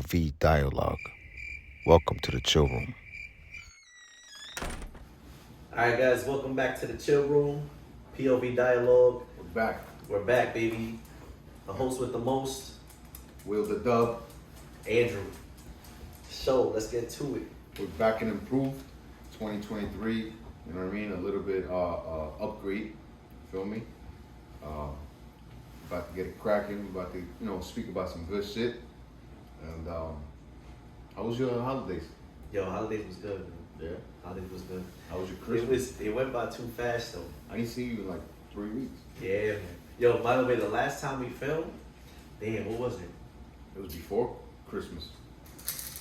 POV dialogue. Welcome to the chill room. Alright guys, welcome back to the chill room. POV dialogue. We're back. We're back, baby. The host with the most, Will the dub. Andrew. So let's get to it. We're back and improved. 2023. You know what I mean? A little bit upgrade. Feel me? About to get it cracking. About to speak about some good shit. And how was your holidays? Yo, holidays was good, man. Yeah. Holidays was good. How was your Christmas? It went by too fast though. I didn't see you in like 3 weeks. Yeah, man. Yo, by the way, the last time we filmed, damn, what was it? It was before Christmas.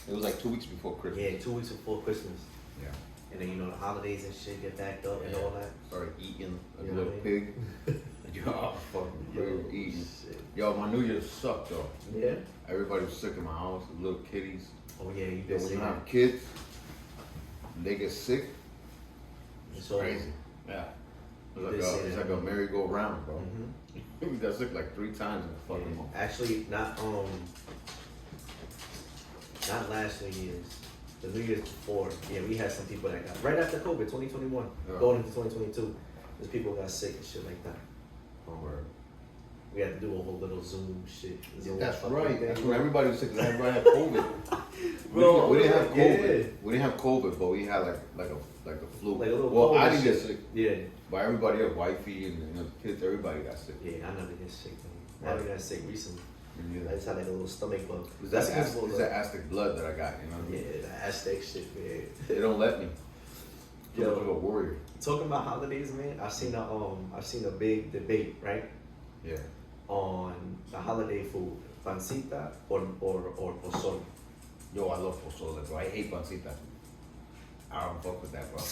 It was like 2 weeks before Christmas. Yeah, 2 weeks before Christmas. Yeah. And then the holidays and shit get backed up and all that. Started eating like You a know little what I mean? pig. Yo, fucking Yo, eating. shit. Yo, my New Year's sucked though. Yeah? Everybody was sick in my house, little kitties. Oh yeah, you Yo, did when say you that. have kids, they get sick. It's So- crazy. Yeah. You It's did say like that. a merry-go-round, bro. Mhm. We got sick like 3 times in the fucking month. Actually, not last New Year's. The New Year's before. Yeah, we had some people that got right after COVID, 2021, Yeah. going into 2022. There's people got sick and shit like that. Word. We had to do a whole little Zoom shit. Zoom That's fucking right. thing. That's when everybody was sick. 'Cause everybody had COVID. Bro, we didn't have COVID. yeah. We didn't have COVID, but we had like a flu. Like a little well, cold I and didn't get shit. sick, Yeah, but everybody, wifey and the kids, everybody got sick. yeah. I never get sick. Man. I never got sick recently. And you I just had like a little stomach bug. It's That's that, visible, it's though. that Aztec blood that I got, you know what I mean? Yeah, the Aztec shit, man. They don't let me. Too Yo. much of a warrior. Talking about holidays, man. I've seen a big debate, right? Yeah. On the holiday food, pancita or pozole. Yo, I love pozole, bro. I hate pancita. I don't fuck with that, bro.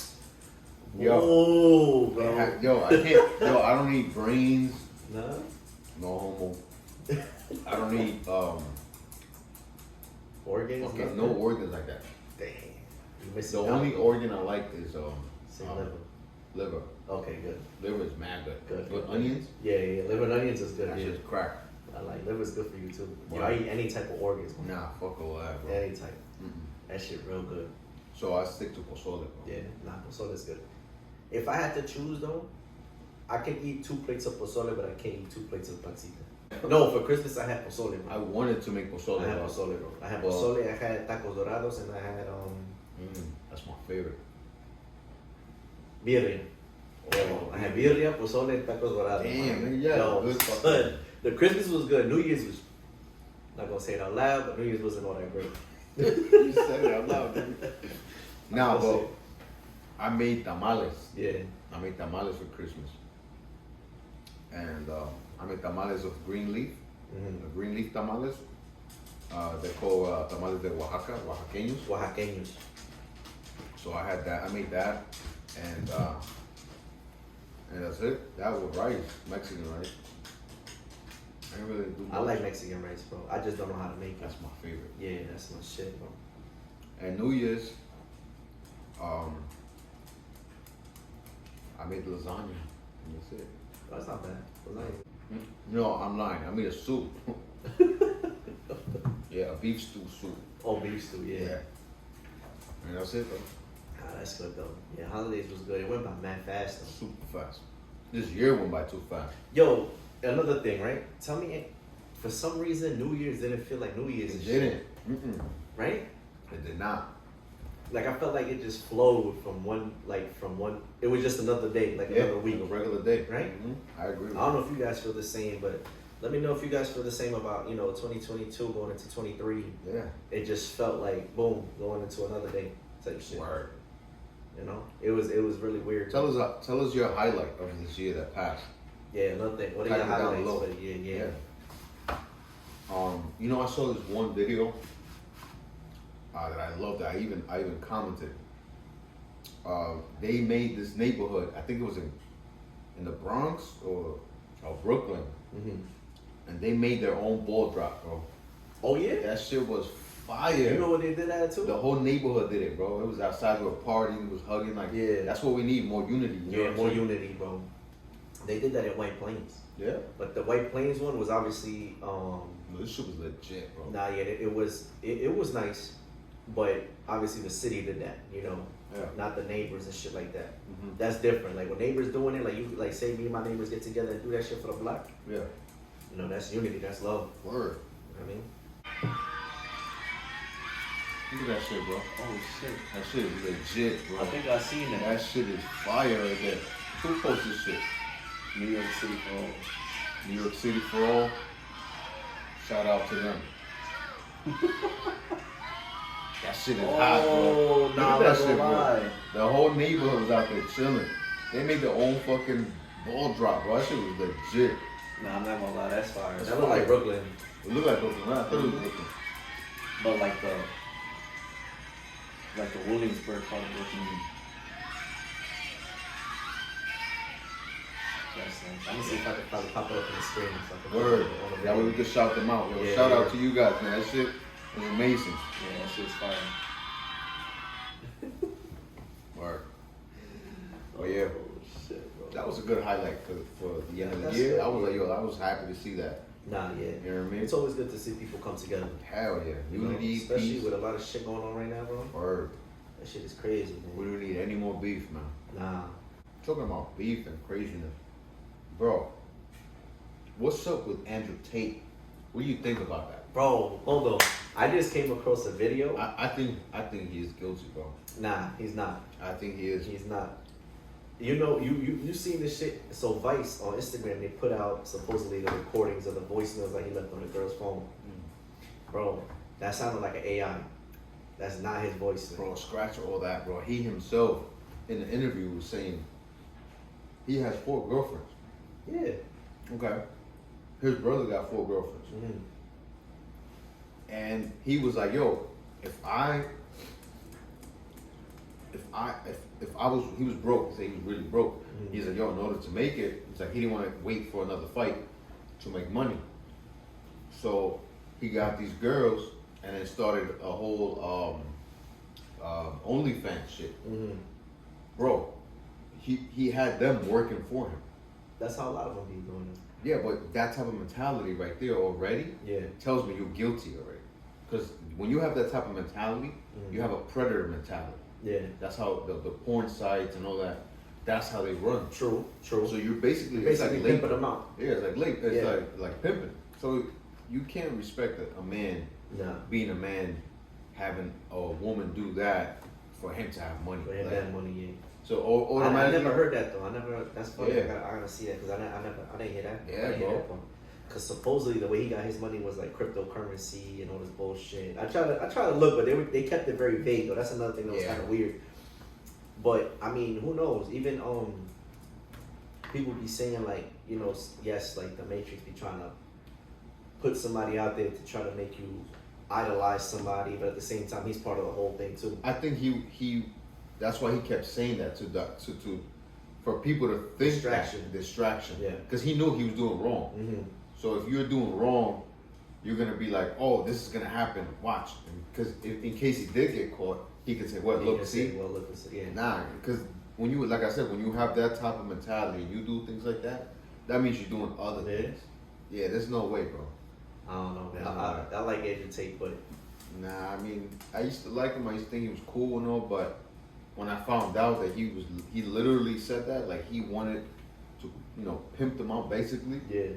Whoa, bro. I can't. Yo, I don't need brains. No? No homo. I don't need Organs? okay, Nothing? no organs like that. Damn. You The missing out. only organ I like is Say liver. liver. Okay, good. Liver is mad good. Good. With onions, Yeah. Liver and onions is good. that Yeah. shit's crack. I like liver's good for you too. Yo, Right. I eat any type of organs. Man. Nah, fuck all that, bro. Any type. Mm-mm. That shit real good. So I stick to pozole, bro. Yeah, pozole is good. If I had to choose though, I can eat 2 plates of pozole, but I can't eat 2 plates of pancita. No, for Christmas I had pozole, bro. I wanted to make pozole. I had bro. pozole, bro. I had Well- pozole, I had tacos dorados, and I had That's my favorite. birria. Oh, I had birria, pozole, and tacos dorados. Damn, man, yeah, Yo, good son, fucking- the Christmas was good. New Year's was, not gonna say it out loud, but New Year's wasn't all that great. You said it out loud, dude. Nah, That's but it. I made tamales. Yeah. I made tamales for Christmas. And I made tamales of green leaf. Mm-hmm. Green leaf tamales. They're called tamales de Oaxaca, Oaxaqueños. Oaxaqueños. So I had that. I made that, and that's it. That was rice, Mexican rice. I didn't really do. I much. like Mexican rice, bro. I just don't know how to make it. That's my favorite. Yeah, that's my shit, bro. And New Year's, I made lasagna. And that's it. That's not bad. Lasagna. No, I'm lying. I made a soup. Yeah, a beef stew soup. Oh, beef stew, yeah. And that's it, bro. Ah, that's good though. Yeah, holidays was good. It went by mad fast though. Super fast. This year went by too fast. Yo, another thing, right? Tell me, for some reason, New Year's didn't feel like New Year's. It and shit, didn't. Mm-mm. right? It did not. Like I felt like it just flowed from one. It was just another day, like another week. Like a regular day. Right? Mm-hmm. I agree. I don't know if you guys feel the same, but let me know if you guys feel the same about 2022 going into 23. Yeah. It just felt like boom, going into another day type shit. Word. It was really weird. Tell us your highlight of this year that passed. Yeah, another thing. What are your Type it down highlights? below. For the year? Yeah. I saw this one video that I loved. I even commented. They made this neighborhood. I think it was in the Bronx or Brooklyn, Mm-hmm. and they made their own ball drop, bro. Oh yeah. That shit was fire. You know what they did that too? The whole neighborhood did it, bro. It was outside, we were partying, it was hugging. Like, Yeah. that's what we need, more unity. You know Yeah, what I'm more saying? unity, bro. They did that in White Plains. Yeah. But the White Plains one was obviously No, this shit was legit, bro. nah, yeah, it was nice, but obviously the city did that, you know, not the neighbors and shit like that. Mm-hmm. That's different. Like when neighbors doing it, like you like say me and my neighbors get together and do that shit for the block. Yeah. You know, that's unity, that's love. Word. You know what I mean? Look at that shit, bro. Oh shit. That shit is legit, bro. I think I seen that. That shit is fire right there. Who posted this shit? New York City for all. New York City for all. Shout out to them. That shit is hot, bro. Oh, Look nah, at that that's shit, a bro. lie. The whole neighborhood was out there chilling. They made their own fucking ball drop, bro. That shit was legit. Nah, I'm not gonna lie, that's fire. That's That look fire. like Brooklyn. It looked like Brooklyn, right? I thought it was Brooklyn. But like the Williamsburg part of Brooklyn. That's nice. I'm gonna see if I can probably pop it up on the screen. So I can Word. put it on the That way we video. could shout them out. Yo, Yeah, shout out yeah. to you guys, man. That shit was amazing. Yeah, that shit's fire. Word. Oh yeah. Oh shit, bro. That was a good highlight for the end of the That's year. good. I was like, yo, I was happy to see that. Nah, yeah. You know what I mean? It's always good to see people come together. Hell yeah. You know, Unity, especially peace. with a lot of shit going on right now, bro. Word. That shit is crazy, We man. don't need any more beef, man. Nah. Talking about beef and craziness. Bro, what's up with Andrew Tate? What do you think about that? Bro, hold on. I just came across a video. I think he is guilty, bro. Nah, he's not. I think he is. He's not. You know, you seen this shit. So Vice on Instagram, they put out supposedly the recordings of the voicemails that he left on the girl's phone. Bro, that sounded like an AI. That's not his voice. Bro, scratch all that, bro. He himself, in the interview, was saying he has 4 girlfriends. Yeah. Okay. His brother got 4 girlfriends. Mm-hmm. And he was like, yo, if I was, he was broke, say he was really broke. Mhm. He's like, yo, in order to make it, it's like he didn't want to wait for another fight to make money. So he got these girls and then started a whole OnlyFans shit. Mm-hmm. Bro, he had them working for him. That's how a lot of them be doing it. Yeah, but that type of mentality right there already Yeah. tells me you're guilty already. Because when you have that type of mentality, Mhm. you have a predator mentality. Yeah. That's how the porn sites and all that, that's how they run. True. True. So you're basically, Basically it's like pimping them out. Yeah, it's like late. It's Yeah. like pimping. So you can't respect a man Nah. being a man, having a woman do that for him to have money. But yeah, Like, that money, yeah. so I automatically, never heard that though. I never. That's funny. Yeah. I gotta see that because I didn't hear that. Yeah, I didn't hear bro. that one. Cause supposedly the way he got his money was like cryptocurrency and all this bullshit. I try to look, but they kept it very vague though. That's another thing that was Yeah. kind of weird. But I mean, who knows? Even people be saying like, you know, yes, like the Matrix be trying to put somebody out there to try to make you idolize somebody, but at the same time, he's part of the whole thing too. I think he that's why he kept saying that to for people to think distraction. Yeah. Because he knew he was doing wrong. Mm-hmm. So if you're doing wrong, you're gonna be like, oh, this is gonna happen. Watch, because in case he did get caught, he could say, well, look, see, Well, look, see, yeah. nah, because when you, like I said, when you have that type of mentality and you do things like that, that means you're doing other things. Yeah, there's no way, bro. I don't know, man. Nah. I like Andrew Tate, but Nah, I mean, I used to like him. I used to think he was cool and all, but when I found out that he literally said that, like he wanted to, you know, pimp them out basically. yeah.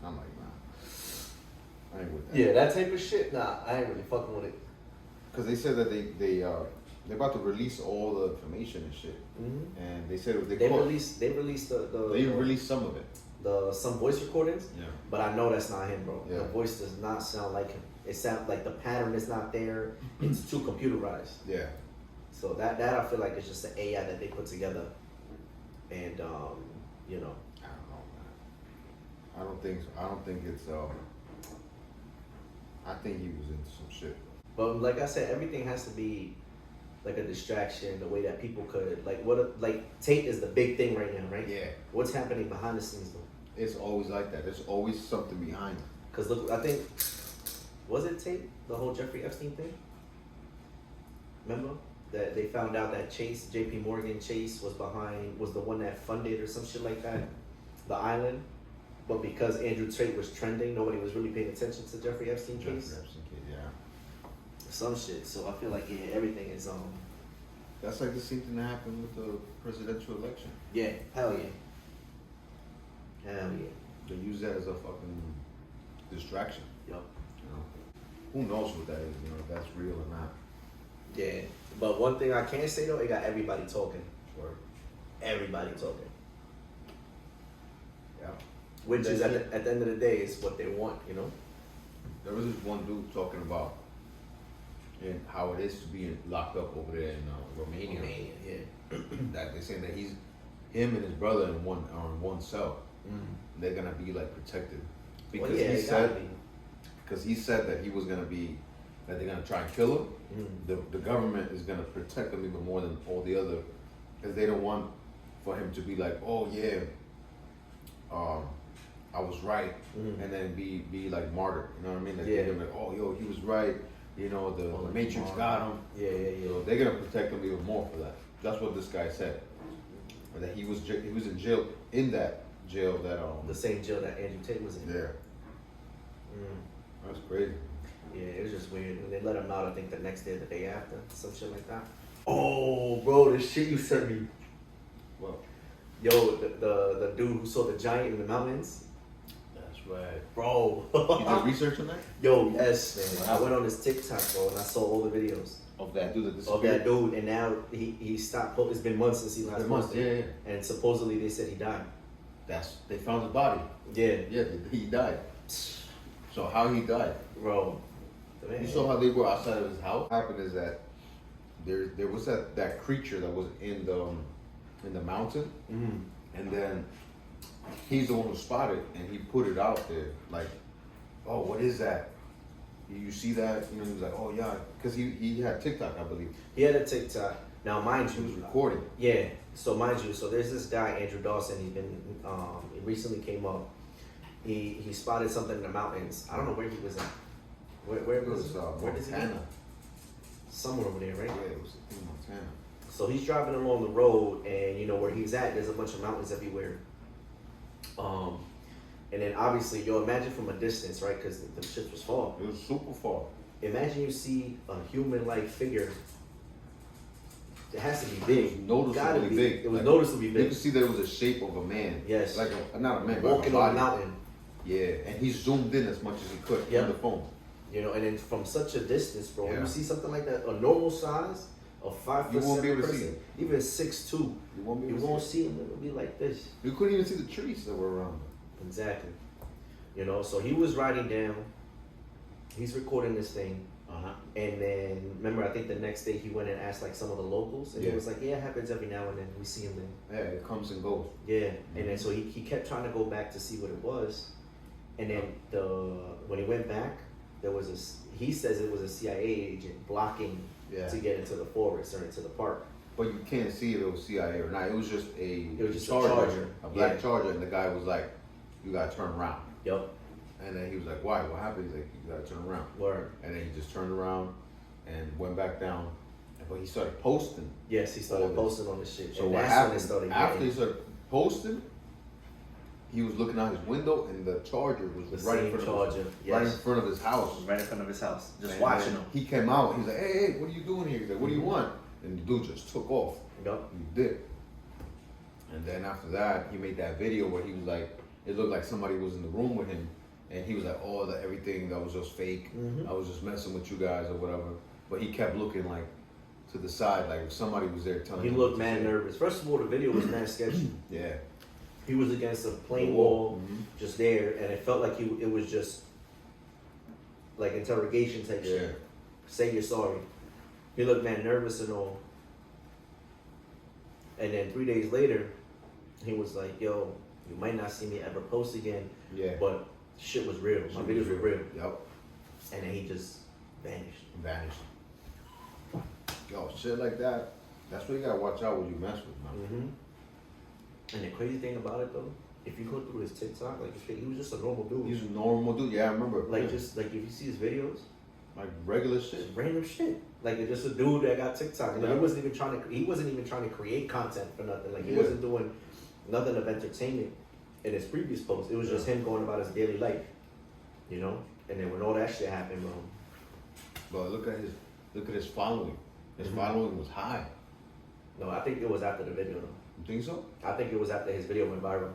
I'm like, nah, I ain't with that. Yeah, that type of shit, nah, I ain't really fucking with it. Because they said that they're about to release all the information and shit, Mm-hmm. and they said They released they released some of it. some voice recordings, Yeah. but I know that's not him, bro. Yeah. The voice does not sound like him. It sounds like the pattern is not there. It's too computerized. Yeah. So that I feel like it's just an AI that they put together, and you know. I don't know, man. I don't think it's I think he was into some shit. But like I said, everything has to be like a distraction. The way that people could like Tate is the big thing right now, right? Yeah. What's happening behind the scenes though? It's always like that. There's always something behind it. Cause look, I think was it Tate, the whole Jeffrey Epstein thing? Remember that they found out that Chase, J.P. Morgan Chase was the one that funded or some shit like that. the island, but because Andrew Tate was trending, nobody was really paying attention to Jeffrey Epstein case. Jeffrey Epstein case, yeah. Some shit. So I feel like everything is That's like the same thing that happened with the presidential election. yeah, hell yeah. Hell yeah. They use that as a fucking distraction. Yup. You know, who knows what that is? You know, if that's real or not. Yeah. But one thing I can say though, it got everybody talking. Or Everybody talking. yeah. Which is That's at the end of the day is what they want, you know? There was this one dude talking about and how it is to be locked up over there in Romania. Yeah. That they're saying that him and his brother are in one cell. They're gonna be like protected because Well, yeah, he they said gotta be. because he said that he was gonna be that they're gonna try and kill him. The government is gonna protect him even more than all the other because they don't want for him to be like, oh yeah, I was right, and then be like martyred. You know what I mean? Like, Yeah. they're like, oh yo, he was right. You know, the like Matrix martyr. got him. Yeah. So they're gonna protect him even more for that. That's what this guy said. That he was in jail that The same jail that Andrew Tate was in. yeah. That's crazy. Yeah, it was just weird. And they let him out, I think, the next day or the day after. Some shit like that. Oh, bro, the shit you sent me. Well, Yo, the dude who saw the giant in the mountains. that's right. Bro. You did research on that? Yo, yes, man. I went on his TikTok, bro, and I saw all the videos Of that dude that of disappeared? that dude. And now he stopped. It's been months since he last posted. Yeah. And supposedly they said he died. They found his body. Yeah. Yeah, he died. So how he died? Bro. Man. You saw how they were outside of his house? What happened is that there was that creature that was in the mountain, and then he's the one who spotted it, and he put it out there like, oh, what is that? You see that? You know, he was like, oh yeah, because he had TikTok, I believe. He had a TikTok. Now, mind He was you, recording. yeah. So mind you, so there's this guy Andrew Dawson. He's been he recently came up. He spotted something in the mountains. I don't know where he was at. Where It was where does he Montana. live? Somewhere over there, right? Yeah, it was in Montana. So he's driving along the road, and you know where he's at. There's a bunch of mountains everywhere. And then obviously, imagine from a distance, right? Because the shit was far. It was super far. Imagine you see a human-like figure. It has to be It big. was Gotta noticeably be. big. It was Like, noticeably You big. could see there was a shape of a man. Yes. Like not a man, but Walking like a on a body. mountain. Yeah, and he zoomed in as much as he could Yeah. on the phone. You know, and then from such a distance, bro, when Yeah. you see something like that, a normal size, a 5 You foot won't be 7 able to see person, it. even 6'2", You won't be you able to won't see see him. It'll be like this. it. You couldn't even see the trees that were around him. Exactly. You know, so he was riding down. He's recording this thing, and then remember, I think the next day he went and asked like some of the locals, and he Yeah. was like, "Yeah, it happens every now and then. We see him then." Yeah, it comes and goes. Yeah, and then so he kept trying to go back to see what it was, and then when he went back, there was he says it was a CIA agent blocking Yeah. to get into the forest or into the park. But you can't see if it was CIA or not. It was just a Charger. Charger, a black Yeah. Charger, and the guy was like, "You gotta turn around." Yup. And then he was like, "Why? What happened?" He's like, "You gotta turn around." Word. And then he just turned around and went back down. But he started posting. Yes, he started All this. posting on this shit. So and what that's when happened it started after getting he started posting? He was looking out his window, and the Charger was the right in same front Charger. of his, right in Yes. front of his house. Right in front of his house, just And watching then him. He came out. He's like, "Hey, what are you doing here?" He's like, "What do you want?" And the dude just took off. Yup. He did. And then after that, he made that video where he was like, it looked like somebody was in the room with him, and he was like, "Oh, everything that was just fake. Mhm. I was just messing with you guys or whatever." But he kept looking like to the side, like if somebody was there telling He him. looked what to mad say. nervous. First of all, the video was mad sketchy. Yeah. He was against a plain The wall, Mhm. just there, and it felt like it was just like interrogation type Yeah. shit. Say you're sorry. He looked mad nervous and all. And then 3 days later, he was like, "Yo, you might not see me ever post again, Yeah. but shit was real. My videos were real." Yep. And then he just vanished. Vanished. Yo, shit like that. That's what you gotta watch out when you mess with, man. Mm-hmm. And the crazy thing about it though, if you go through his TikTok, like he was just a normal dude. He's a normal dude. Yeah, I remember. like Yeah. just like if you see his videos, like regular shit. just random shit. Like it's just a dude that got TikTok. Like Yeah. he wasn't even trying to create content for nothing. Like he Yeah. wasn't doing nothing of entertainment. in his previous post. It was just him going about his daily life, you know. And then when all that shit happened, bro. But look at his following. His following was high. No, I think it was after the video, though. You think so? I think it was after his video went viral.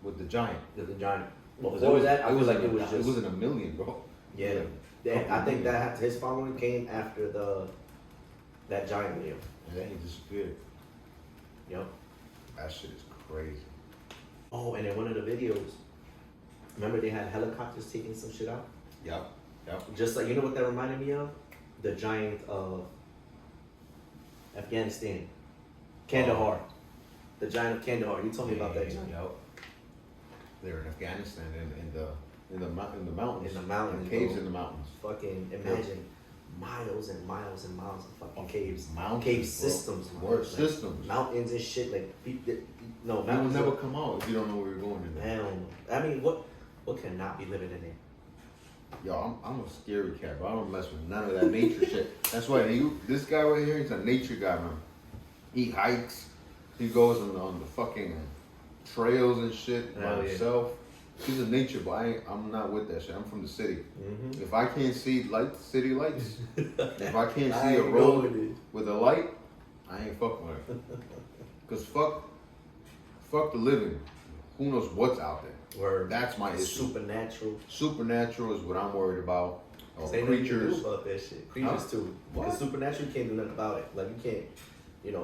With the giant. The giant. Well, before that, I feel like it was just. It wasn't a million, bro. Yeah. I think that his following came after that giant video. And then he disappeared. Yep. That shit is crazy. Oh, and in one of the videos, remember they had helicopters taking some shit out? Yep. Just like, you know what that reminded me of? The giant of Afghanistan. Kandahar. The giant of Kandahar. You told me about that giant. Yep. They're in Afghanistan in the mountains. In the mountains. Caves bro. in the mountains. Fucking imagine miles and miles and miles of fucking caves. Mountains, cave bro. systems. Word like, systems. Mountains and shit. Like, no, You will mountains. never come out if you don't know where you're going in there. Hell no. I mean, what cannot be living in there? Yo, I'm a scary cat, bro. I don't mess with none of that nature shit. That's why this guy right here, he's a nature guy, man. He hikes. He goes on the fucking trails and shit by himself. He's a nature, but I'm not with that shit. I'm from the city. Mm-hmm. If I can't see city lights, if I can't see a road with a light, I ain't fucking with it. Cause fuck the living. Who knows what's out there? Word. That's my issue. Supernatural. Supernatural is what I'm worried about. They Creatures. do about that shit. Creatures too. What? Because supernatural, you can't do nothing about it. Like, you can't,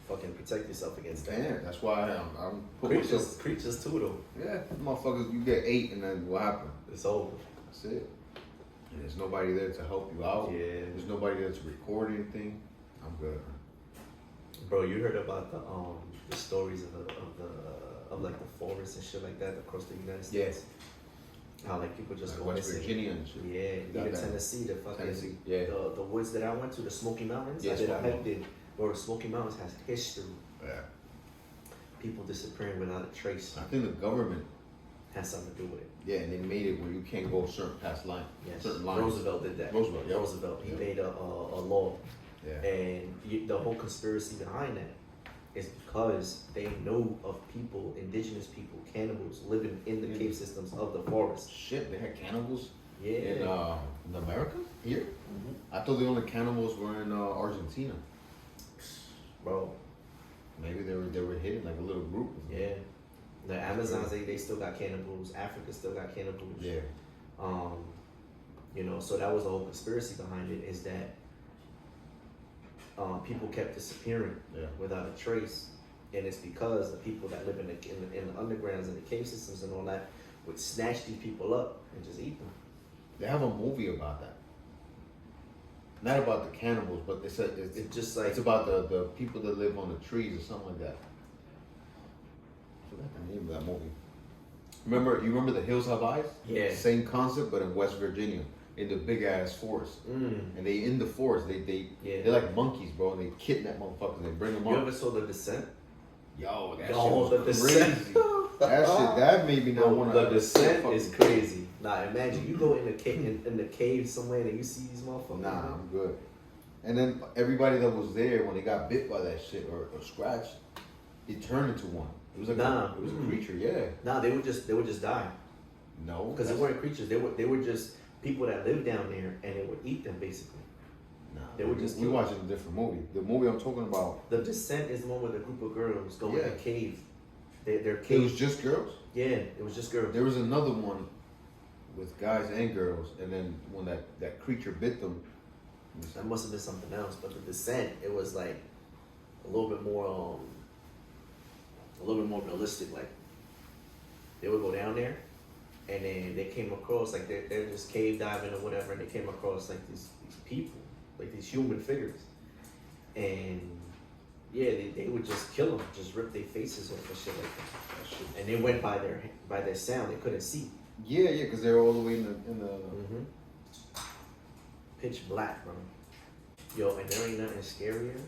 fucking protect yourself against that. Yeah, that's why I'm putting myself. Creatures too though. Yeah, motherfuckers, you get 8 and then what happened? It's over. That's it. And there's nobody there to help you out. Yeah. There's nobody there to record anything. I'm good. Bro, you heard about the stories of like the forests and shit like that across the United States? How like people just Like go West missing. Virginia and shit. Yeah, even Tennessee, the fucking Tennessee, yeah. the woods that I went to, the Smoky Mountains. Yeah, I did a Smoky hike there. Bro, the Smoky Mountains has history. Yeah. People disappearing without a trace I think the government, has something to do with it. yeah, and they made it where you can't go certain past line. Yes. Certain lines. Roosevelt did that. Roosevelt, yeah. Roosevelt. He Yeah. made a law. Yeah. And the whole conspiracy behind that is because they know of people, indigenous people, cannibals, living in the cave systems of the forest. Shit, they had cannibals Yeah. in America? Here? Mhm. I thought the only cannibals were in Argentina. Bro, Maybe they were hidden like a little group. yeah. The Amazons, they still got cannibals. Africa still got cannibals. Yeah. So that was the whole conspiracy behind it, is that people kept disappearing Yeah. without a trace, and it's because the people that live in the undergrounds and the cave systems and all that would snatch these people up and just eat them. They have a movie about that. Not about the cannibals, but they said It's just like it's about the people that live on the trees or something like that. I forgot the name of that movie. You remember the Hills Have Eyes? Yeah. Same concept, but in West Virginia, in the big ass forest. And they in the forest, they're like monkeys, bro. And they kidnap motherfuckers. They bring them You up. ever saw The Descent? Yo, that Yo, shit The was Descent. crazy. that made me not want to. The Descent is crazy. Nah, imagine you go in the cave somewhere and you see these motherfuckers. Nah, I'm good. And then everybody that was there when they got bit by that shit or scratched, it turned into one. It was like it was a creature, yeah. Nah, they would just die. No, Because they weren't creatures. They were just people that lived down there, and they would eat them basically. Nah, They were just we killed. watching a different movie. The movie I'm talking about. The Descent is the one where the group of girls go in Yeah. a cave. They're It cave. was just girls. Yeah, it was just girls. There was another one with guys and girls, and then when that creature bit them. That must have been something else. But the Descent, it was like a little bit more realistic. Like they would go down there, and then they came across like they're just cave diving or whatever, and they came across like these people, like these human figures, and yeah, they would just kill them, just rip their faces off and shit like that. And they went by their sound. They couldn't see. Yeah, because they're all the way in the. Pitch black, bro. Yo, and there ain't nothing scarier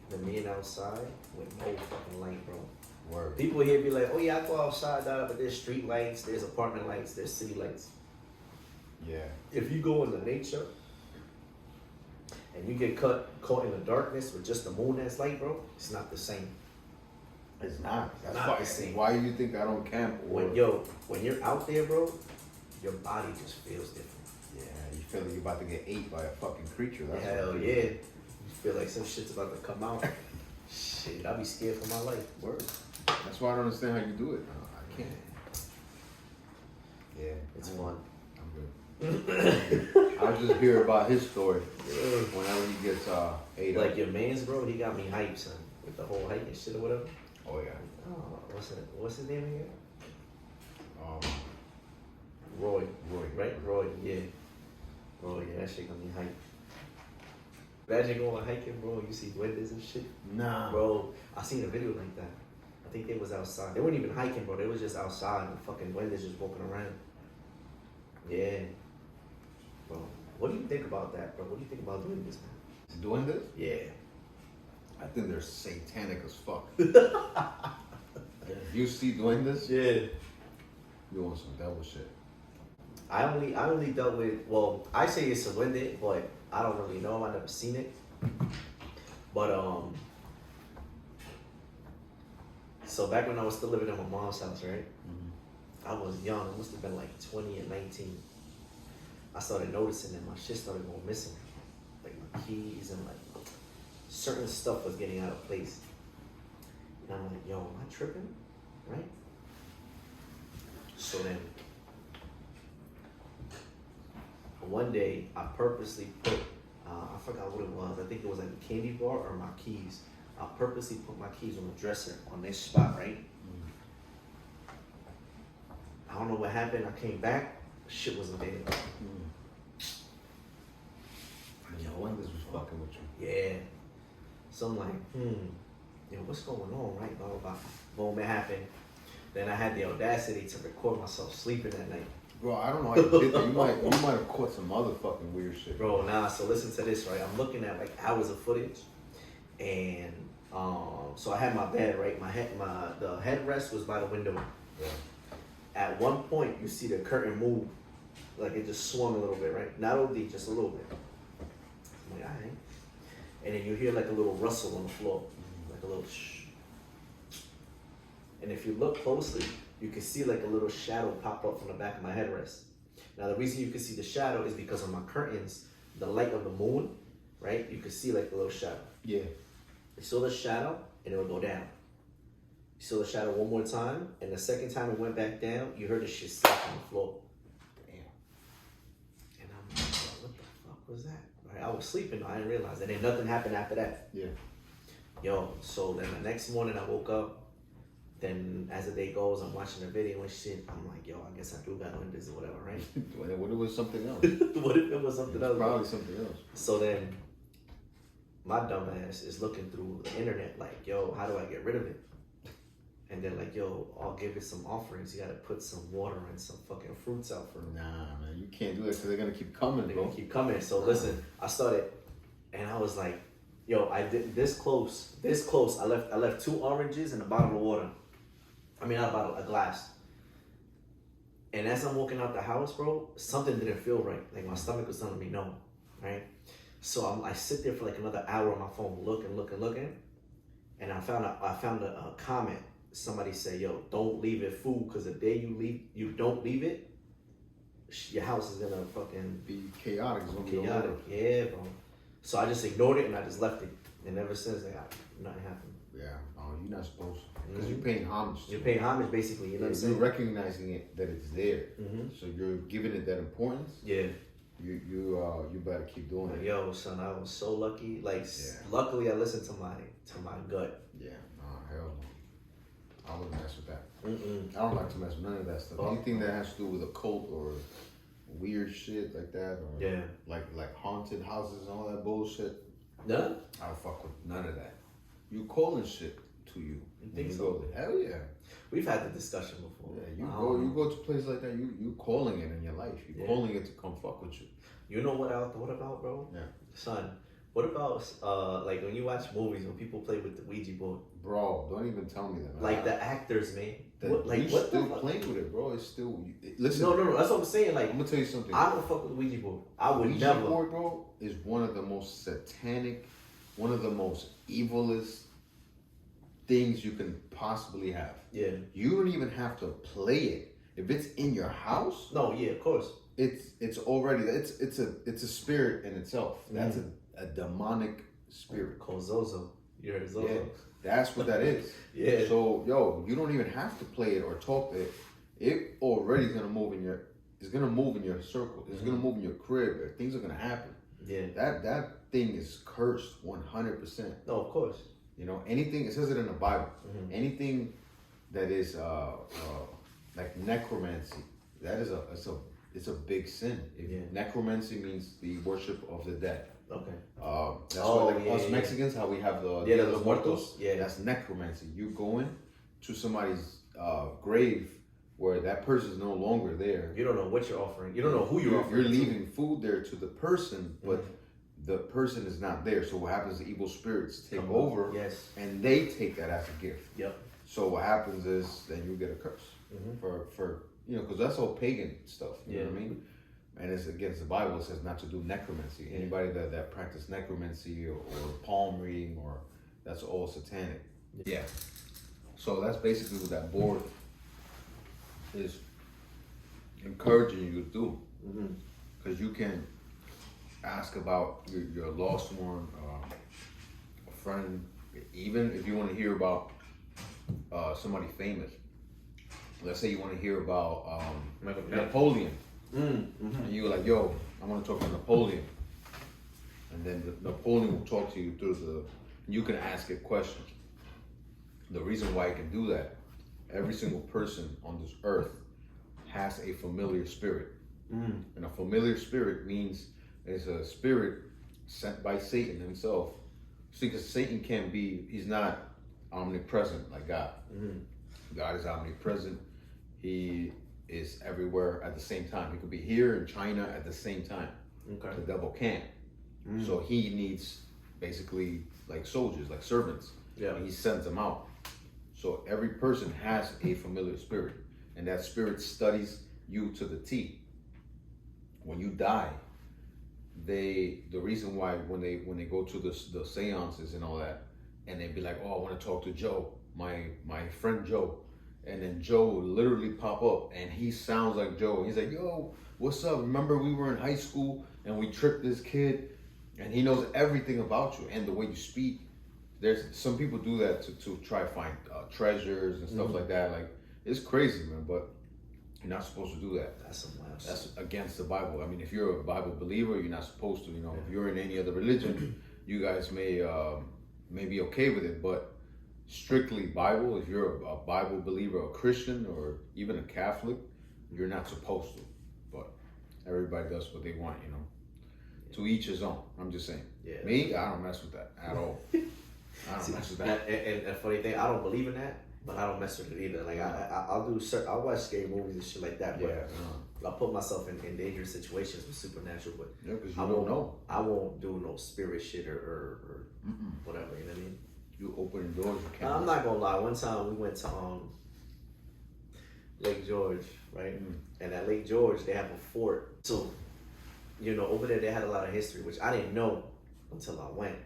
than being outside with no fucking light, bro. Word. People here be like, oh yeah, I go outside, but there's street lights, there's apartment lights, there's city lights. Yeah. If you go into nature and you get caught in the darkness with just the moon as light, bro, it's not the same. It's not. That's Not why. the same. Why do you think I don't camp? Or When you're out there, bro, your body just feels different. yeah, you feel like you're about to get ate by a fucking creature. That's Hell what yeah. You feel like some shit's about to come out. Shit, I'll be scared for my life. Word. That's why I don't understand how you do it. No, I can't. Yeah, It's fun. I'm good. I just hear about his story whenever he gets ate Like up. your man's, bro, he got me hyped, son, with the whole hiking shit or whatever. Oh yeah. Oh, what's his name again? Um, Roy. Roy. Right? Roy, yeah. Roy, yeah, that shit got me hyped. Imagine going hiking, bro, you see duendes and shit. nah. Bro, I seen a video like that. I think they was outside. They weren't even hiking, bro. They was just outside and fucking duendes just walking around. Yeah. Bro, what do you think about that, bro? What do you think about duendes, man? Doing this? Yeah. I think they're satanic as fuck. If you see doing this, Yeah. you want some devil shit. I only dealt with, well, I say it's a duende, but I don't really know. I never seen it. But so back when I was still living at my mom's house, right? I was young. I must have been like 20 and 19. I started noticing that my shit started going missing. Like my keys and like certain stuff was getting out of place. And I'm like, yo, am I tripping? Right? So then one day I purposely put, I forgot what it was. I think it was like a candy bar or my keys. I purposely put my keys on the dresser on this spot, right? I don't know what happened. I came back, shit wasn't there. Yo, when this was fucking with you. Yeah. So I'm like, yo, what's going on, right? Blah, blah, blah. Boom, it happened. Then I had the audacity to record myself sleeping that night. Bro, I don't know how you did that. You might have caught some motherfucking weird shit. Bro, nah, so listen to this, right? I'm looking at like hours of footage. And so I had my bed, right? The headrest was by the window. Yeah. At one point, you see the curtain move. Like it just swung a little bit, right? Not OD, just a little bit. I'm like, all right. And then you hear like a little rustle on the floor. Like a little shh. And if you look closely, you can see like a little shadow pop up from the back of my headrest. Now the reason you can see the shadow is because on my curtains, the light of the moon, right? You can see like the little shadow. Yeah. You saw the shadow and it would go down. You saw the shadow one more time, and the second time it went back down, you heard the shit slap on the floor. Damn. And I'm like, what the fuck was that? Right? I was sleeping, I didn't realize. And then nothing happened after that. Yeah. Yo, so then the next morning I woke up. Then as the day goes, I'm watching the video and shit. I'm like, yo, I guess I do got on this or whatever, right? What if it was something else? What if it was something else? Probably something else. So then my dumb ass is looking through the internet like, yo, how do I get rid of it? And then like, yo, I'll give it some offerings. You gotta put some water and some fucking fruits out for them. Nah, man, you can't do that because they're gonna keep coming, They're bro. gonna keep coming. So listen, I started, and I was like, yo, I did this close. I left 2 oranges and a bottle of water. I mean, not a bottle, a glass. And as I'm walking out the house, bro, something didn't feel right. Like my stomach was telling me no, right? So I sit there for like another hour on my phone, looking, and I found a comment. Somebody say, yo, don't leave it food, because the day you don't leave it, your house is gonna fucking Be chaotic. It's gonna be chaotic. over. Yeah, bro. So I just ignored it and I just left it. And ever since, like, nothing happened. Yeah. Oh, you're not supposed to. Because you're paying homage to You're it. paying homage, basically. You know what I'm You're saying? recognizing it that it's there. Mm-hmm. So you're giving it that importance. Yeah. You better keep doing Like, it. yo, son, I was so lucky. Like, Yeah. luckily, I listened to my gut. Yeah. Nah, hell no. I wouldn't mess with that. Mm-mm. I don't like to mess with none of that stuff. Oh. Anything that has to do with a cult or weird shit like that, or Yeah. like haunted houses and all that bullshit, None? I don't fuck with none of that. You calling shit to you. You think when so? go there. Hell yeah. We've had the discussion before. Yeah, you go to a place like that, you calling it in your life. You Yeah. calling it to come fuck with you. You know what I thought about, bro? Yeah. Son, what about, like, when you watch movies, when people play with the Ouija board? Bro, don't even tell me that, man. Like, the actors, man. What, like, you what still the fuck? playing with it, bro. It's still listen. No, that's what I'm saying. Like, I'm gonna tell you something. I don't fuck with the Ouija board. I would Ouija never. board, bro, is one of the most satanic, one of the most evilest things you can possibly have. Yeah. You don't even have to play it. If it's in your house, No, yeah, of course. it's already it's a spirit in itself. That's a demonic spirit. Called Zozo. You heard of Zozo? Yeah, that's what that is. Yeah. So you don't even have to play it or talk it. It already is gonna move in your. It's gonna move in your circle. It's gonna move in your crib. Things are gonna happen. Yeah. That thing is cursed 100%. No, of course. You know, anything, it says it in the Bible. Anything that is like necromancy, that is it's a big sin. Necromancy means the worship of the dead. Okay. That's why us Mexicans, how we have the Dia de los Muertos. Yeah. That's necromancy. You go in to somebody's grave where that person is no longer there. You don't know what you're offering. You don't know who you're offering. You're leaving food there to the person, but the person is not there. So what happens is evil spirits take over, and they take that as a gift. Yep. So what happens is then you get a curse for because that's all pagan stuff. You know what I mean? And it's against the Bible. It says not to do necromancy. Anybody that practice necromancy or palm reading that's all satanic. Yeah. So that's basically what that board is encouraging you to do, because you can ask about your lost one, a friend, even if you want to hear about somebody famous. Let's say you want to hear about Napoleon, and you're like, yo, I want to talk to Napoleon, and then Napoleon will talk to you you can ask it questions. The reason why you can do that, every single person on this earth has a familiar spirit. And a familiar spirit means it's a spirit sent by Satan himself. See, because Satan he's not omnipresent like God. God is omnipresent. He is everywhere at the same time. He could be here in China at the same time. Okay. The devil can't. So he needs basically like soldiers, like servants. Yeah. And he sends them out. So every person has a familiar spirit, and that spirit studies you to the T. When you die, the reason why when they go to the seances and all that, and they be like, oh, I want to talk to Joe, my friend Joe, and then Joe will literally pop up, and he sounds like Joe. He's like, yo, what's up? Remember we were in high school and we tricked this kid, and he knows everything about you and the way you speak. There's some people do that to try to find treasures and stuff like that. Like, it's crazy, man, but you're not supposed to do that. That's against the Bible. I mean, if you're a Bible believer, you're not supposed to. You know, if you're in any other religion, you guys may be okay with it, but strictly Bible, if you're a Bible believer, a Christian, or even a Catholic, you're not supposed to. But everybody does what they want, you know. To each his own. I'm just saying. Yeah. Me, I don't mess with that at all. I don't mess with that. And the funny thing, I don't believe in that, but I don't mess with it either. Like I'll watch scary movies and shit like that, but I put myself in dangerous situations with supernatural. But because you don't know. I won't do no spirit shit or whatever. You know what I mean? You opening doors. You can't. I'm not gonna lie. One time we went to Lake George, right? And at Lake George they have a fort. So, you know, over there they had a lot of history, which I didn't know until I went.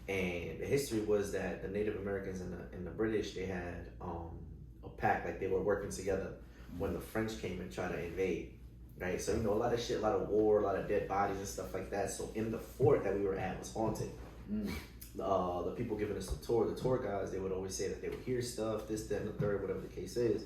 And the history was that the Native Americans and the British, they had a pact, like they were working together when the French came and tried to invade, right? So, you know, a lot of shit, a lot of war, a lot of dead bodies and stuff like that. So in the fort that we were at was haunted. The people giving us the tour guys, they would always say that they would hear stuff, this, that, and the third, whatever the case is.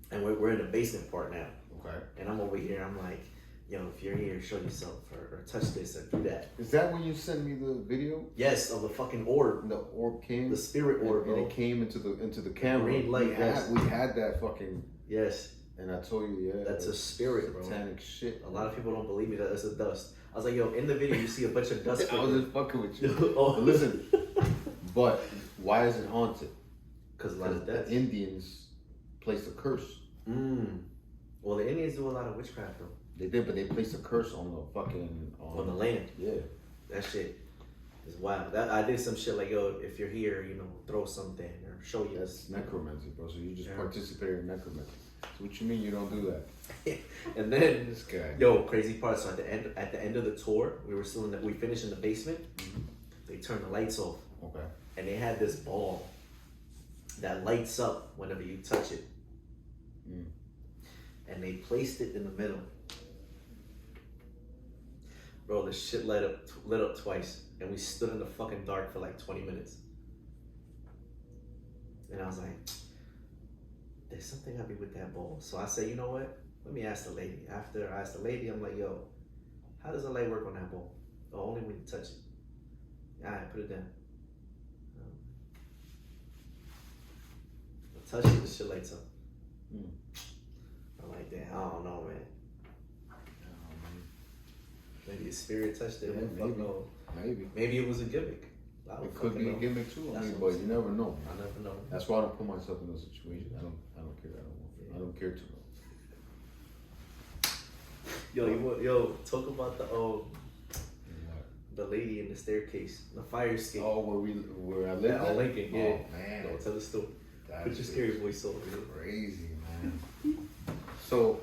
And we're in the basement part now. Okay. And I'm over here, I'm like, yo, if you're here, show yourself, or touch this, or do that. Is that when you sent me the video? Yes, of the fucking orb. The orb came. The spirit orb, and it came into the camera. Green light. We had that fucking. Yes. And I told you, yeah. That's a spirit, bro. Satanic shit. A lot of people don't believe me that that's a dust. I was like, yo, in the video you see a bunch of dust. I was just fucking with you. But listen, but why is it haunted? Because a lot of deaths. The Indians placed a curse. Well, the Indians do a lot of witchcraft, though. They did, but they placed a curse on the fucking on the land. Yeah, that shit is wild. That I did some shit like, yo, if you're here, you know, throw something or show you. That's necromancy, bro. So you just participated in necromancy. So what you mean you don't do that? And then this guy, yo, crazy part. So at the end of the tour, we finished in the basement. They turned the lights off. Okay. and they had this ball that lights up whenever you touch it. And they placed it in the middle. Bro, the shit lit up twice, and we stood in the fucking dark for like 20 minutes. And I was like, there's something I be with that ball. So I said, you know what? Let me ask the lady. After I asked the lady, I'm like, yo, how does the light work on that ball? Oh, only when you touch it. All right, put it down. I touch it, the shit lights up. I'm like, damn, I don't know, man. Maybe a spirit touched it. Yeah, Maybe it was a gimmick. It could be a gimmick too. I mean, but you never know. I never know. That's why I don't put myself in those situations. I don't care. I don't care too much. Yo, talk about the lady in the staircase, the fire escape. Oh, where I live? Yeah, Lincoln. Yeah. Oh man. No, tell the story. That Put your scary voice over. Crazy, man. So,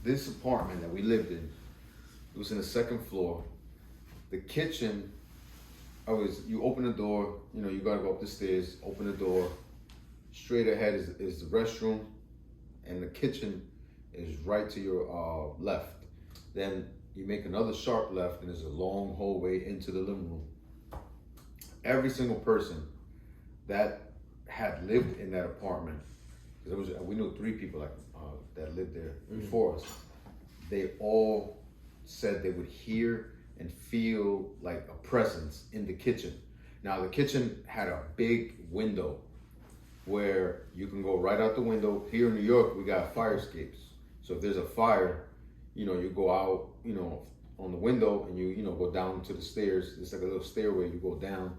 this apartment that we lived in, it was in the second floor. The kitchen, you open the door, you gotta go up the stairs, open the door. Straight ahead is the restroom, and the kitchen is right to your left. Then you make another sharp left, and there's a long hallway into the living room. Every single person that had lived in that apartment, because we knew 3 people that lived there before us. They all said they would hear and feel like a presence in the kitchen. Now the kitchen had a big window where you can go right out the window. Here in New York, we got fire escapes. So if there's a fire, you go out, on the window, and you go down to the stairs. It's like a little stairway. You go down,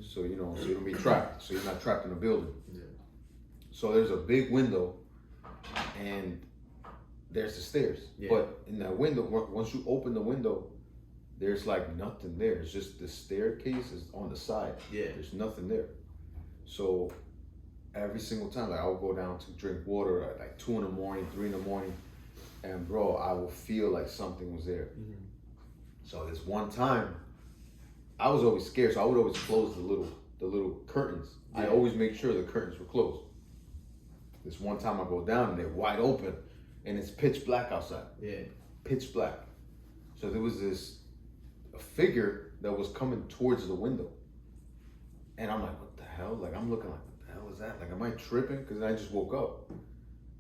so so you don't be trapped. So you're not trapped in a building. Yeah. So there's a big window, and there's the stairs. Yeah. But in that window, once you open the window, there's like nothing there. It's just the staircase is on the side. Yeah. There's nothing there. So every single time, I would go down to drink water at like 2 in the morning, 3 in the morning, and bro, I would feel like something was there. Mm-hmm. So this one time, I was always scared, so I would always close the little curtains. Yeah. I always make sure the curtains were closed. This one time I go down and they're wide open, and it's pitch black outside. Yeah. Pitch black. So there was a figure that was coming towards the window. And I'm like, what the hell? Like, I'm looking like, what the hell is that? Like, am I tripping? Because I just woke up.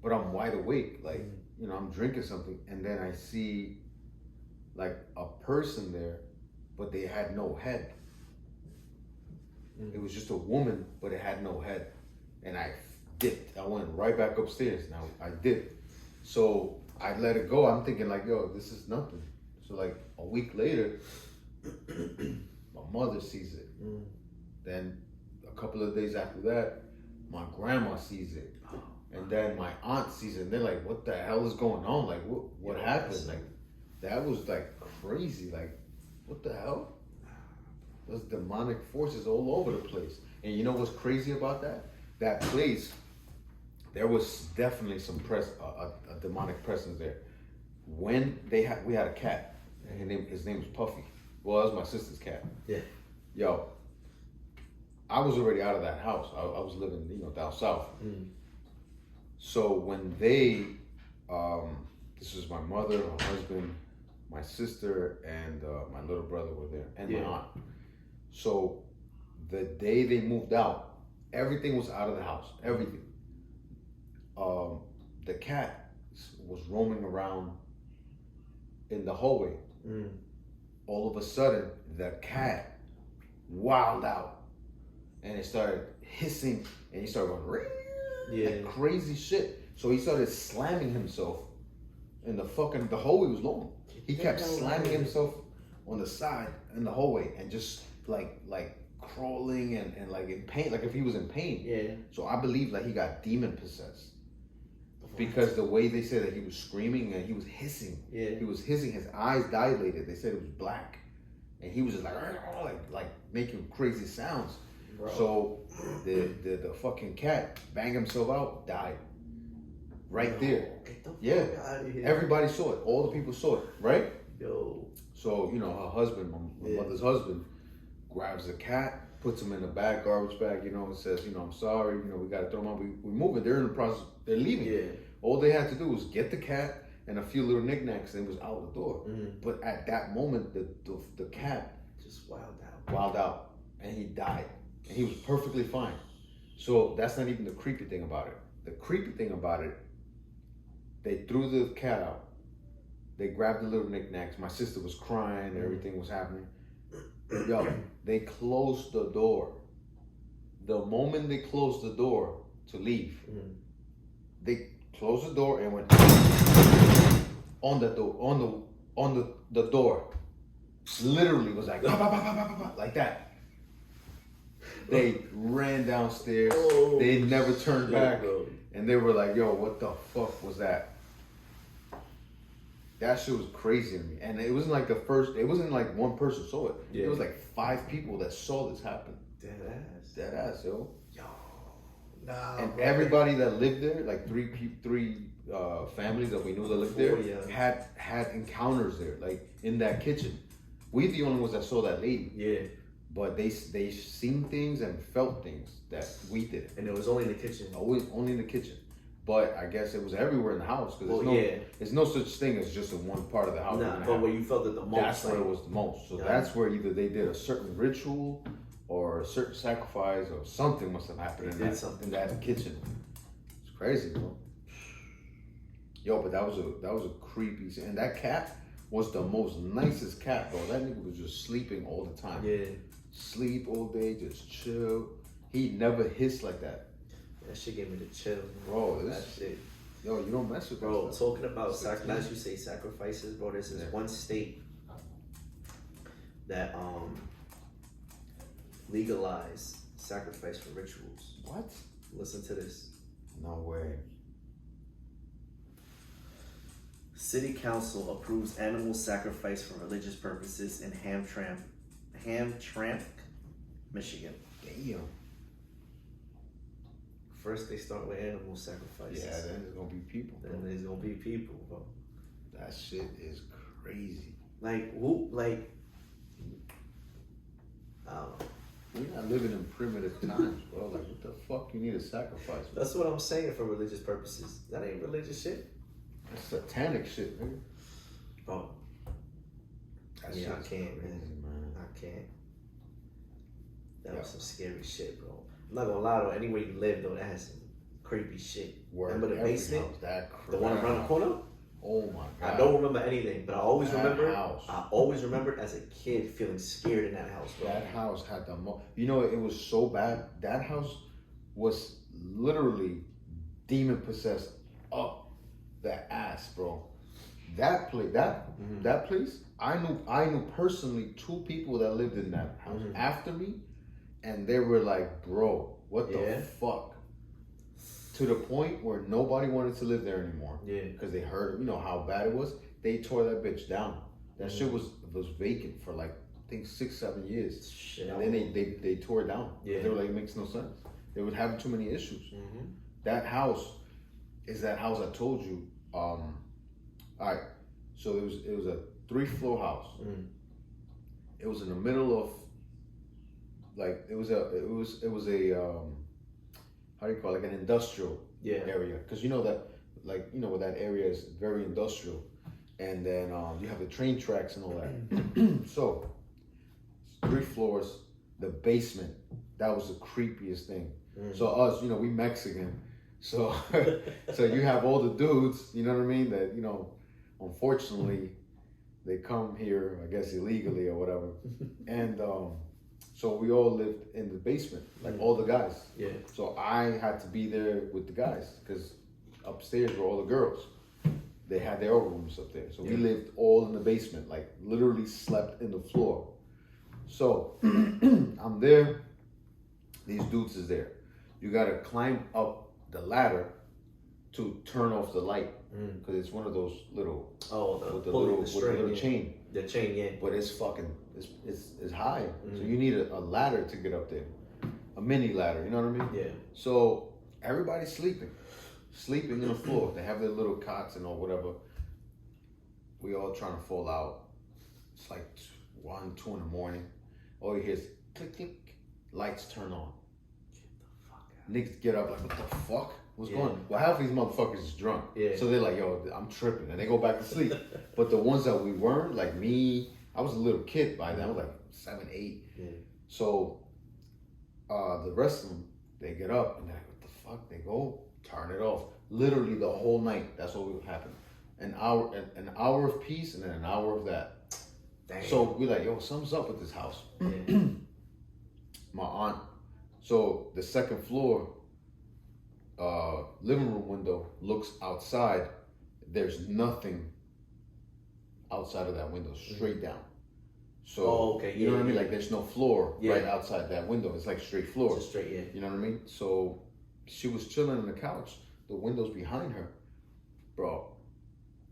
But I'm wide awake. Like, I'm drinking something. And then I see, like, a person there, but they had no head. It was just a woman, but it had no head. And I dipped. I went right back upstairs. Now, I dipped. So I let it go. I'm thinking, like, yo, this is nothing. So, like, a week later, my mother sees it. Then a couple of days after that, my grandma sees it. And then my aunt sees it. And they're like, what the hell is going on? Like, what happened? Like, that was like crazy. Like, what the hell? There's demonic forces all over the place. And you know what's crazy about that? That place, there was definitely some a demonic presence there. When we had a cat, and his name was Puffy. Well, that was my sister's cat. Yeah. Yo, I was already out of that house. I was living, down south. So when they, this was my mother, my husband, my sister, and my little brother were there, and my aunt. So the day they moved out, everything was out of the house. Everything. The cat was roaming around in the hallway. All of a sudden, the cat wilded out, and it started hissing, and he started going, like crazy shit. So he started slamming himself in the hallway was long. He kept slamming himself on the side in the hallway, and just like crawling and like in pain, like if he was in pain. Yeah. So I believe like he got demon possessed. Because the way they said that he was screaming and he was hissing. Yeah. He was hissing, his eyes dilated. They said it was black. And he was just like making crazy sounds. Bro. So the fucking cat banged himself out, died. Right there. Yeah. Everybody saw it. All the people saw it, right? Yo. So, her husband, my mother's husband, grabs the cat puts them in the bag, garbage bag, you know, and says, you know, I'm sorry, you know, we got to throw them out. We move it. They're in the process. They're leaving. Yeah. All they had to do was get the cat and a few little knickknacks, and it was out the door. But at that moment, the cat just wild out, and he died, and he was perfectly fine. So that's not even the creepy thing about it. The creepy thing about it, they threw the cat out. They grabbed the little knickknacks. My sister was crying. Everything was happening. Yo, they closed the door. The moment they closed the door to leave, they closed the door and went on the door, on the door. Literally was like, bah, bah, bah, bah, bah, bah, like that. They ran downstairs. They never turned back. Bro. And they were like, yo, what the fuck was that? That shit was crazy to me. And it wasn't like it wasn't like one person saw it. Yeah. It was like 5 people that saw this happen. Dead ass, yo. Nah, and bro. Everybody that lived there, like three families that we knew that lived there, had encounters there, like in that kitchen. We the only ones that saw that lady. Yeah. But they seen things and felt things that we didn't. And it was only in the kitchen. Only in the kitchen. But I guess it was everywhere in the house because there's no such thing as just in one part of the house. Nah, but where you felt it the most. That's where it was the most. So that's where either they did a certain ritual or a certain sacrifice or something must have happened in that kitchen. It's crazy, bro. Yo, but that was a creepy scene. And that cat was the most nicest cat, bro. That nigga was just sleeping all the time. Yeah. Sleep all day, just chill. He never hissed like that. That shit gave me the chills, bro. That shit. Yo, you don't mess with bro. That stuff. Talking about as you say sacrifices, bro. This is one state that legalized sacrifice for rituals. What? Listen to this. No way. City Council approves animal sacrifice for religious purposes in Hamtramck, Michigan. Damn. First they start with animal sacrifices. Yeah, then there's gonna be people. Then there's gonna be people, bro. That shit is crazy. Like who? Like I don't know. We're not living in primitive times, bro. Like what the fuck you need a sacrifice for? That's what I'm saying for religious purposes. That ain't religious shit. That's satanic shit, nigga. Bro. That I can't, crazy, man. I can't. That was some scary shit, bro. I'm not gonna lie though, anywhere you live though, that has some creepy shit. Remember the basement? The one around the corner? Oh my god. I don't remember anything, but I always remembered as a kid feeling scared in that house, bro. That house had the you know, it was so bad. That house was literally demon possessed up the ass, bro. That place, that place, I knew personally 2 people that lived in that house after me, and they were like, bro, what the fuck? To the point where nobody wanted to live there anymore. Yeah. Because they heard, you know how bad it was. They tore that bitch down. That shit was vacant for like, I think 6-7 years. Shit. And then they tore it down. Yeah. They were like, it makes no sense. They would have too many issues. That house is that house I told you. All right. So it was a 3-floor house. It was in the middle of, like, it was a how do you call it? Like an industrial area, because you know that, like, you know where that area is very industrial, and then you have the train tracks and all that. So 3 floors, the basement, that was the creepiest thing. So us, you know, we Mexican, so so you have all the dudes, you know what I mean, that, you know, unfortunately they come here, I guess illegally or whatever, and so we all lived in the basement, like all the guys. Yeah. So I had to be there with the guys because upstairs were all the girls. They had their own rooms up there. So we lived all in the basement, like literally slept in the floor. So I'm there. These dudes is there. You got to climb up the ladder to turn off the light because it's one of those little with the little chain. The chain, yeah. But it's fucking it's high, so you need a ladder to get up there, a mini ladder. You know what I mean? Yeah. So everybody's sleeping on the floor. They have their little cots and all whatever. We all trying to fall out. It's like 1, 2 in the morning. All you hear is click, click, lights turn on. Get the fuck out. Niggas get up like, what the fuck? What's going on? Well, half of these motherfuckers is drunk. Yeah. So they're like, yo, I'm tripping. And they go back to sleep. But the ones that we weren't, like me, I was a little kid by then. I was like 7, 8. Yeah. So the rest of them, they get up and they're like, what the fuck? They go, turn it off. Literally the whole night, that's what would happen. An hour of peace and then an hour of that. Damn. So we're like, yo, something's up with this house. Yeah. My aunt, so the second floor living room window looks outside. There's nothing outside of that window, straight down. So, okay. you know what I mean? Like there's no floor Yeah. right outside that window. It's like straight floor. Just straight, yeah. You know what I mean? So she was chilling on the couch. The window's behind her. Bro,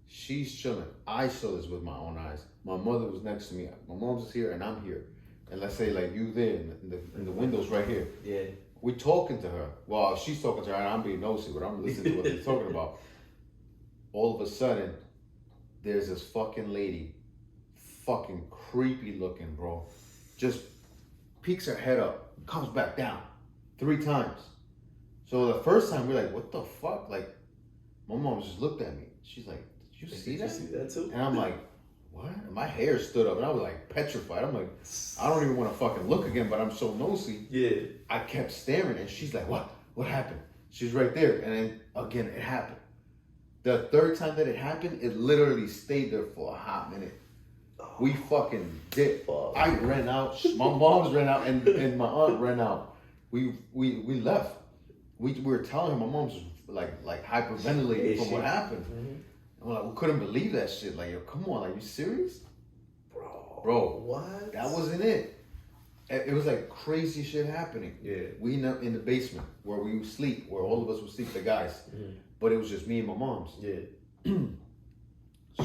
she's chilling. I saw this with my own eyes. My mother was next to me. My mom's here and I'm here. And let's say like you there and the window's right here. Yeah. We talking to her. Well, she's talking to her and I'm being nosy, but I'm listening to what they're talking about. All of a sudden, there's this fucking lady, fucking creepy looking, bro. Just peeks her head up, comes back down 3 times. So the first time we're like, what the fuck? Like, my mom just looked at me. She's like, did you see that? Did you see that too? And I'm like, what? And my hair stood up and I was like petrified. I'm like, I don't even want to fucking look again, but I'm so nosy. Yeah. I kept staring and she's like, what? What happened? She's right there. And then again, it happened. The third time that it happened, it literally stayed there for a hot minute. We fucking did. I ran out. My mom's ran out and my aunt ran out. We left. We were telling her, my mom's like hyperventilating from what happened. And we're like, we couldn't believe that shit. Like, yo, come on, like, you serious? Bro, what? That wasn't it. It was like crazy shit happening. Yeah. We in the basement where we would sleep, where all of us would sleep, the guys. But it was just me and my mom's. Yeah.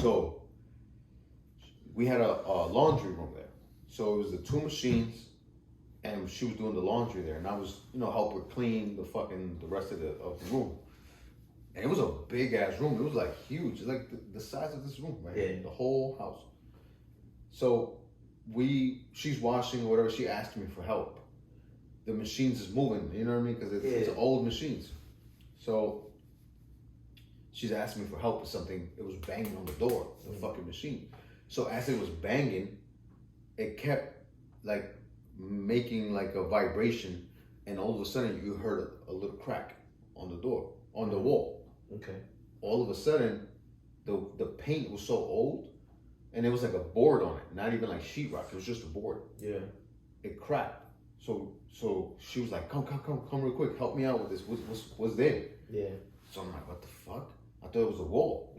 So we had a laundry room there. So it was the 2 machines, and she was doing the laundry there, and I was, help her clean the rest of the room. And it was a big ass room. It was like huge. It's like the size of this room, right? Yeah. The whole house. So she's washing or whatever. She asked me for help. The machines is moving, you know what I mean? Because it's old machines. So she's asking me for help with something. It was banging on the door, the fucking machine. So as it was banging, it kept like making like a vibration, and all of a sudden you heard a little crack on the door, on the wall. Okay. All of a sudden, the paint was so old, and it was like a board on it, not even like sheetrock. It was just a board. Yeah. It cracked. So she was like, come real quick, help me out with this. What's there? Yeah. So I'm like, what the fuck? I thought it was a wall.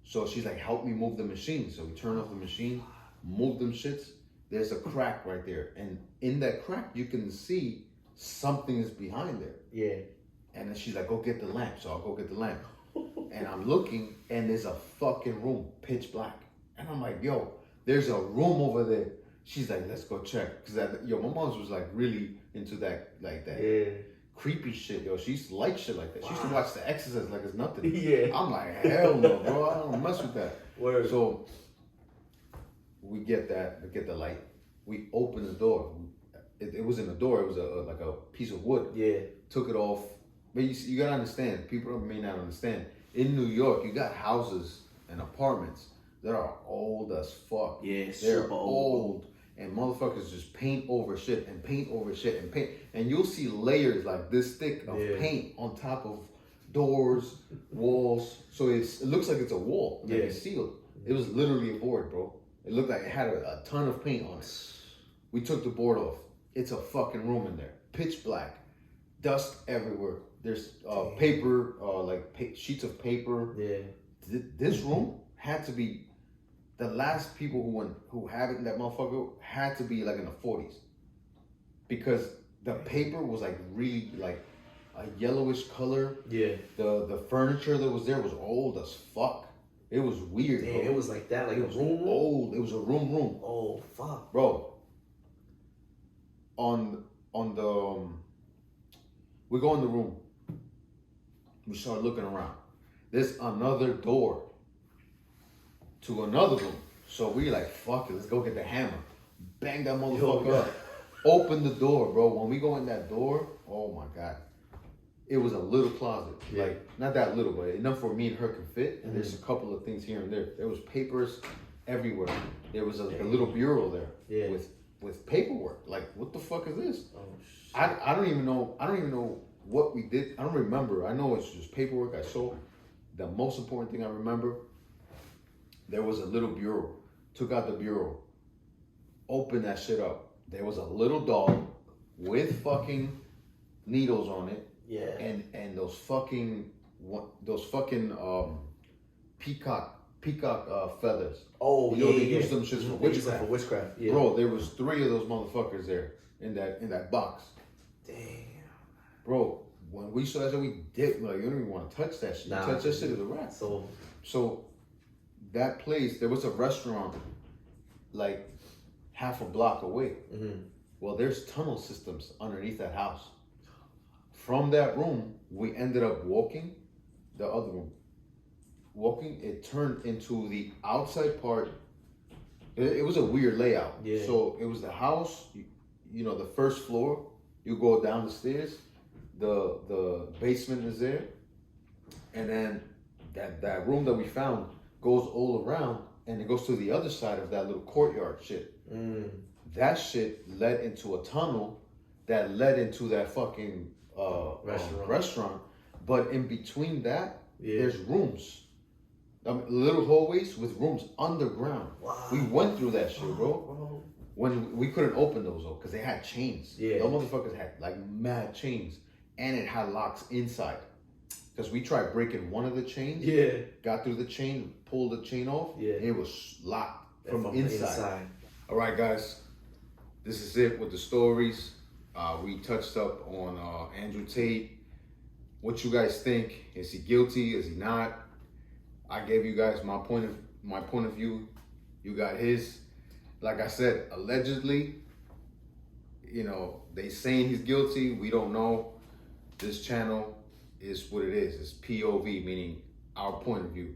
So she's like, help me move the machine. So we turn off the machine, move them shits. There's a crack right there. And in that crack, you can see something is behind there. Yeah. And then she's like, go get the lamp. So I'll go get the lamp. And I'm looking, and there's a fucking room, pitch black. And I'm like, yo, there's a room over there. She's like, let's go check. Because my mom's was like really into that, like that. Yeah. Creepy shit, yo. She used to like shit like that. She used to watch The Exorcist like it's nothing. Yeah. I'm like, hell no, bro. I don't mess with that. Word. So we get the light. We open the door. It wasn't a door. It was like a piece of wood. Yeah. Took it off. But you gotta understand. People may not understand. In New York, you got houses and apartments that are old as fuck. Yeah, They're super old. And motherfuckers just paint over shit and paint over shit and paint. And you'll see layers like this thick of paint on top of doors, walls. So it looks like it's a wall. Like it's sealed. It was literally a board, bro. It looked like it had a ton of paint on it. We took the board off. It's a fucking room in there. Pitch black. Dust everywhere. There's paper, sheets of paper. Yeah. This room had to be, the last people who have it in that motherfucker had to be like in the 40s, because the paper was like really like a yellowish color. Yeah. The furniture that was there was old as fuck. It was weird. Damn, bro. it was like that, like it a was room. old. It was a room. Oh fuck, bro. On the we go in the room. We start looking around. There's another door to another room. So we like, fuck it, let's go get the hammer. Bang that motherfucker up. Open the door, bro. When we go in that door, oh my God. It was a little closet. Yeah. Like, not that little, but enough for me and her can fit. And there's a couple of things here and there. There was papers everywhere. There was a little bureau there with paperwork. Like, what the fuck is this? Oh, I don't even know what we did. I don't remember. I know it's just paperwork I saw. The most important thing I remember, there was a little bureau. Took out the bureau. Opened that shit up. There was a little doll with fucking needles on it. Yeah. And those fucking peacock feathers. Oh, you know, they use them shits for witchcraft. For witchcraft. Yeah. Bro, there was 3 of those motherfuckers there in that box. Damn. Bro, when we saw that shit, we did like, you don't even want to touch that shit. Nah, touch that shit is a wrap. So that place, there was a restaurant like half a block away. Mm-hmm. Well, there's tunnel systems underneath that house. From that room, we ended up walking the other room. Walking, it turned into the outside part. It was a weird layout. Yeah. So it was the house, you know, the first floor. You go down the stairs, the basement is there, and then that room that we found goes all around, and it goes to the other side of that little courtyard shit. That shit led into a tunnel that led into that fucking restaurant. But in between that, there's rooms. Little hallways with rooms underground. Wow. We went through that shit, bro. When we couldn't open those though, because they had chains. Yeah. Those motherfuckers had like mad chains. And it had locks inside. Because we tried breaking one of the chains. Yeah. Got through the chain, pulled the chain off. Yeah. And it was locked from inside. All right, guys. This is it with the stories. We touched up on Andrew Tate. What you guys think? Is he guilty? Is he not? I gave you guys my point of view. You got his. Like I said, allegedly, you know, they saying he's guilty. We don't know. This channel is what it is. It's POV, meaning our point of view.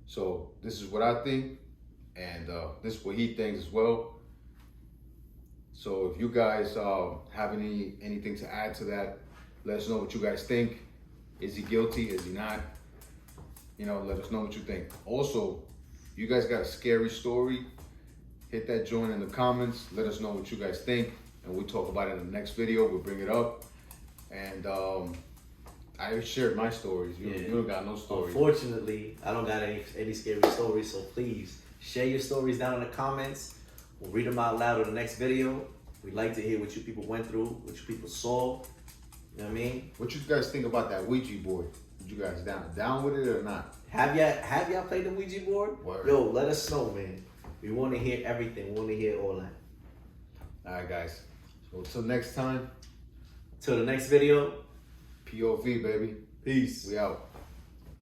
So this is what I think, and this is what he thinks as well. So if you guys have anything to add to that, let us know what you guys think. Is he guilty? Is he not? You know, let us know what you think. Also, you guys got a scary story, hit that join in the comments. Let us know what you guys think, and we'll talk about it in the next video. We'll bring it up. And I shared my stories. You don't got no stories. Unfortunately, I don't got any scary stories, so please share your stories down in the comments. We'll read them out loud in the next video. We'd like to hear what you people went through, what you people saw. You know what I mean? What you guys think about that Ouija board? You guys down with it or not? Have y'all played the Ouija board? Word. Yo, let us know, man. We want to hear everything. We want to hear all that. All right, guys. So until next time. Till the next video. POV, baby. Peace. We out.